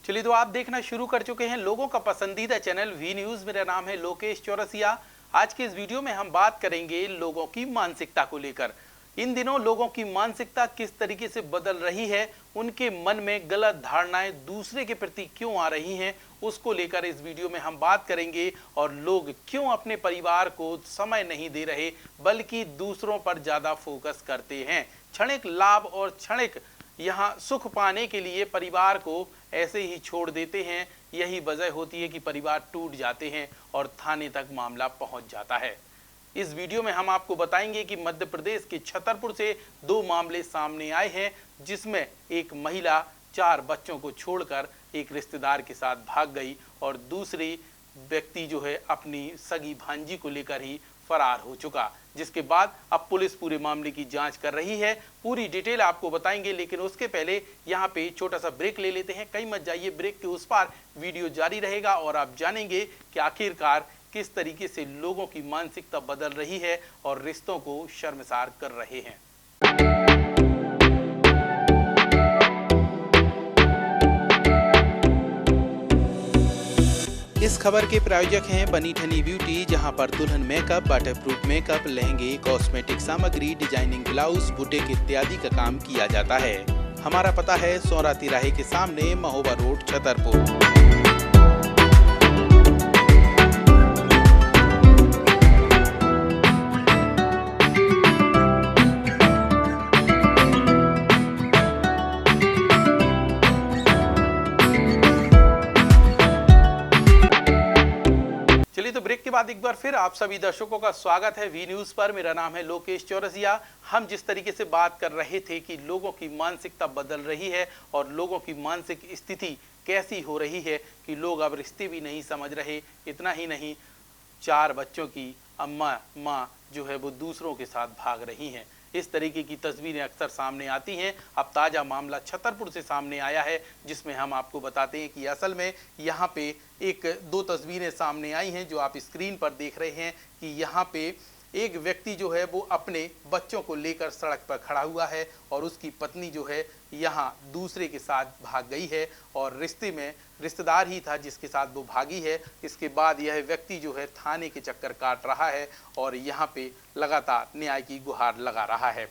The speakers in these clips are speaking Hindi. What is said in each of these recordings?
चलिए तो आप देखना शुरू कर चुके हैं लोगों का पसंदीदा चैनल वी न्यूज। मेरा नाम है लोकेश चौरसिया। आज के इस वीडियो में हम बात करेंगे लोगों की मानसिकता को लेकर। इन दिनों लोगों की मानसिकता किस तरीके से बदल रही है, उनके मन में गलत धारणाएं दूसरे के प्रति क्यों आ रही हैं, उसको लेकर इस वीडियो में हम बात करेंगे। और लोग क्यों अपने परिवार को समय नहीं दे रहे बल्कि दूसरों पर ज्यादा फोकस करते हैं। क्षणिक लाभ और क्षणिक यहाँ सुख पाने के लिए परिवार को ऐसे ही छोड़ देते हैं। यही वजह होती है कि परिवार टूट जाते हैं और थाने तक मामला पहुंच जाता है। इस वीडियो में हम आपको बताएंगे कि मध्य प्रदेश के छतरपुर से 2 मामले सामने आए हैं, जिसमें एक महिला 4 बच्चों को छोड़कर एक रिश्तेदार के साथ भाग गई और दूसरी व्यक्ति जो है अपनी सगी भांजी को लेकर ही फरार हो चुका, जिसके बाद अब पुलिस पूरे मामले की जांच कर रही है। पूरी डिटेल आपको बताएंगे, लेकिन उसके पहले यहाँ पे छोटा सा ब्रेक ले लेते हैं। कहीं मत जाइए, ब्रेक के उस पार वीडियो जारी रहेगा और आप जानेंगे कि आखिरकार किस तरीके से लोगों की मानसिकता बदल रही है और रिश्तों को शर्मसार कर रहे हैं। इस खबर के प्रायोजक हैं बनी ठनी ब्यूटी, जहां पर दुल्हन मेकअप, वाटरप्रूफ मेकअप, लहंगे, कॉस्मेटिक सामग्री, डिजाइनिंग ब्लाउज, बुटीक इत्यादि का काम किया जाता है। हमारा पता है सौरा तिराहे के सामने, महोबा रोड, छतरपुर। तो ब्रेक के बाद एक बार फिर आप सभी दर्शकों का स्वागत है वी न्यूज पर। मेरा नाम है लोकेश चौरसिया। हम जिस तरीके से बात कर रहे थे कि लोगों की मानसिकता बदल रही है और लोगों की मानसिक स्थिति कैसी हो रही है कि लोग अब रिश्ते भी नहीं समझ रहे। इतना ही नहीं, 4 बच्चों की माँ जो है वो दूसरों के साथ भाग रही हैं। इस तरीके की तस्वीरें अक्सर सामने आती हैं। अब ताज़ा मामला छतरपुर से सामने आया है, जिसमें हम आपको बताते हैं कि असल में यहाँ पे 1-2 तस्वीरें सामने आई हैं जो आप स्क्रीन पर देख रहे हैं कि यहाँ पे एक व्यक्ति जो है वो अपने बच्चों को लेकर सड़क पर खड़ा हुआ है और उसकी पत्नी जो है यहाँ दूसरे के साथ भाग गई है और रिश्तेदार ही था जिसके साथ वो भागी है। इसके बाद यह व्यक्ति जो है थाने के चक्कर काट रहा है और यहाँ पे लगातार न्याय की गुहार लगा रहा है।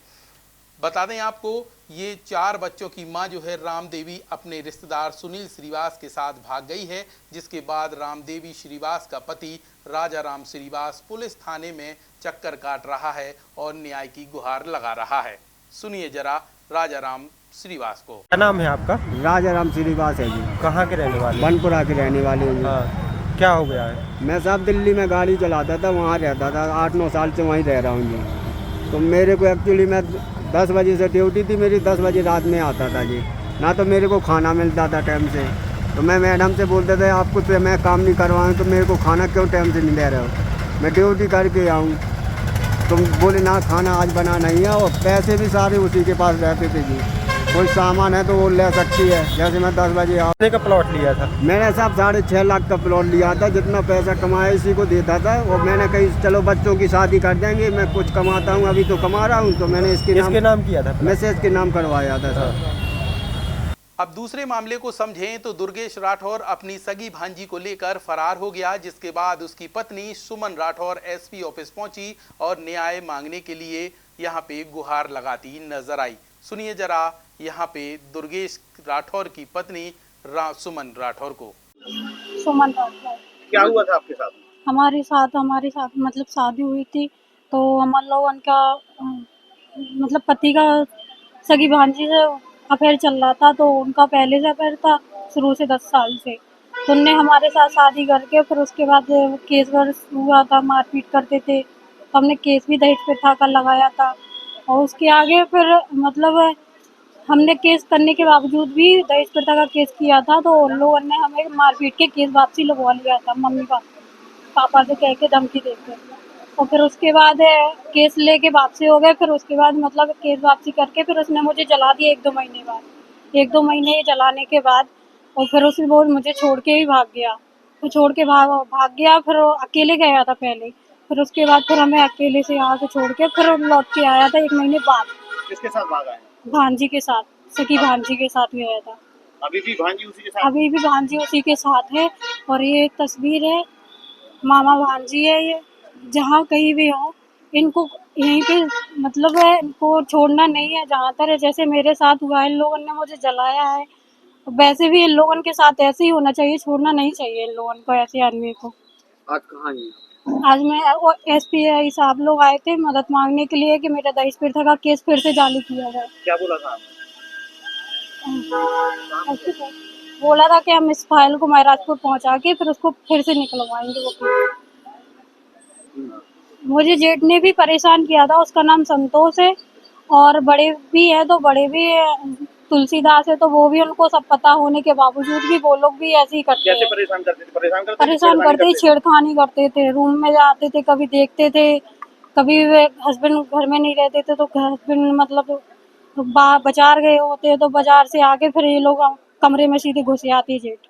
बता दें आपको, ये 4 बच्चों की मां जो है रामदेवी अपने रिश्तेदार सुनील श्रीवास के साथ भाग गई है, जिसके बाद रामदेवी श्रीवास का पति राजाराम श्रीवास पुलिस थाने में चक्कर काट रहा है और न्याय की गुहार लगा रहा है। सुनिए जरा राजाराम श्रीवास को। क्या नाम है आपका? राजाराम श्रीवास है जी। कहाँ के रहने वाले? बनपुरा के रहने वाले हैं। हाँ, क्या हो गया है? मैं साहब दिल्ली में गाड़ी चलाता था, वहाँ रहता था, 8-9 साल से वहीं रह रहा हूँ जी। तो मेरे को एक्चुअली मैं 10 बजे से ड्यूटी थी मेरी, 10 बजे रात में आता था जी। ना तो मेरे को खाना मिलता था टाइम से, तो मैं मैडम से बोलते थे आपको तो मैं काम नहीं करवाऊँ तो मेरे को खाना क्यों टाइम से नहीं दे रहे हो, मैं ड्यूटी करके आऊँ। तो बोले ना खाना आज बना नहीं है, और पैसे भी सारे उसी के पास रहते थे जी। कोई सामान है तो वो ले सकती है। जैसे मैं 10 बजे कितने का प्लॉट लिया था? मैंने साहब 6.5 लाख का प्लॉट लिया था। जितना पैसा कमाया इसी को देता था, और मैंने कही चलो बच्चों की शादी कर देंगे, मैं कुछ कमाता हूँ, अभी तो कमा रहा हूँ, तो मैंने इसके नाम किया था, मैसेज के नाम करवाया था सर। अब दूसरे मामले को समझें तो दुर्गेश राठौर अपनी सगी भांजी को लेकर फरार हो गया, जिसके बाद उसकी पत्नी सुमन राठौर एसपी ऑफिस पहुंची और न्याय मांगने के लिए यहाँ पे गुहार लगाती नजर आई। सुनिए जरा यहाँ पे दुर्गेश राठौर की पत्नी सुमन राठौर को। सुमन राठौर। क्या हुआ था आपके साथ? हमारे साथ मतलब शादी हुई थी, तो हम लोगों का मतलब पति का सगी भांजी से अफेयर चल रहा था। तो उनका पहले से अफेयर था शुरू से 10 साल से। तो उनने हमारे साथ शादी करके फिर उसके बाद केस हुआ था, मारपीट करते थे, तो हमने केस भी दहेज प्रथा का लगाया था। और उसके आगे फिर मतलब हमने केस करने के बावजूद भी दहेज प्रथा का केस किया था, तो उन लोगों ने हमें मारपीट के केस वापसी लगवा लिया था, मम्मी पापा से कह के धमकी देके। और फिर उसके बाद केस लेके वापसी हो गए। फिर उसके बाद मतलब केस वापसी करके फिर उसने मुझे जला दिया 1-2 महीने बाद। 1-2 महीने जलाने के बाद और फिर उसने वो मुझे छोड़ के ही भाग गया। तो छोड़ के भाग गया, फिर अकेले गया था पहले। फिर उसके बाद फिर हमें अकेले से यहाँ से छोड़ के फिर लौट के आया था 1 महीने बाद। किसके साथ भागा है? भांजी के साथ, सगी भांजी के साथ गया था। अभी भी भांजी उसी के साथ? अभी भी भांजी उसी के साथ है। और ये एक तस्वीर है, मामा भांजी है ये, जहाँ कहीं भी हो इनको यहीं पे मतलब है, इनको छोड़ना नहीं है जहाँ तक है। जैसे मेरे साथ हुआ है, इन लोगों ने मुझे जलाया है, वैसे भी इन लोगों के साथ ऐसे ही होना चाहिए, छोड़ना नहीं चाहिए इन लोगों को, ऐसे आदमी को। आज कहाँ है? आज मैं SPI साहब लोग आए थे मदद मांगने के लिए कि मेरा दहेज प्रथा का केस फिर से चालू किया जाए। क्या बोला था आपने? ऐसे तो बोला था कि हम इस फाइल को महाराजपुर पहुंचा के फिर उसको फिर से निकलवाएंगे वो केस। मुझे जेठ ने भी परेशान किया था, उसका नाम संतोष है, और बड़े भी है तो बड़े भी तुलसीदास है, तो वो भी उनको सब पता होने के बावजूद भी वो लोग भी ऐसे ही करते कैसे हैं। परेशान करते थे? परेशान करते, छेड़खानी करते थे, रूम में जाते थे, कभी देखते थे, कभी हस्बैंड घर में नहीं रहते थे तो हस्बैंड मतलब बाजार गए होते तो बाजार से आके फिर ये लोग कमरे में सीधे घुस आती जेठ।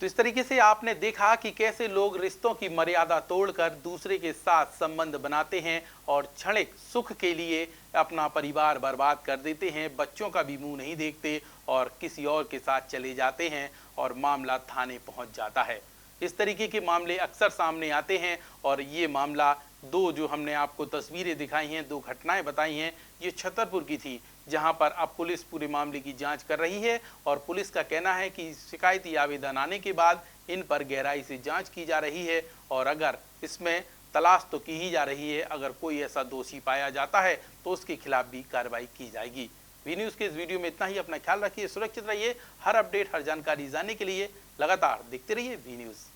तो इस तरीके से आपने देखा कि कैसे लोग रिश्तों की मर्यादा तोड़कर दूसरे के साथ संबंध बनाते हैं और क्षणिक सुख के लिए अपना परिवार बर्बाद कर देते हैं, बच्चों का भी मुंह नहीं देखते और किसी और के साथ चले जाते हैं और मामला थाने पहुंच जाता है। इस तरीके के मामले अक्सर सामने आते हैं और ये मामला दो जो हमने आपको तस्वीरें दिखाई हैं, दो घटनाएं बताई हैं, ये छतरपुर की थी, जहां पर अब पुलिस पूरे मामले की जांच कर रही है और पुलिस का कहना है कि शिकायती आवेदन आने के बाद इन पर गहराई से जांच की जा रही है और अगर इसमें तलाश तो की ही जा रही है, अगर कोई ऐसा दोषी पाया जाता है तो उसके खिलाफ भी कार्रवाई की जाएगी। वी न्यूज़ के इस वीडियो में इतना ही। अपना ख्याल रखिए, सुरक्षित रहिए। हर अपडेट, हर जानकारी जानने के लिए लगातार देखते रहिए वी न्यूज़।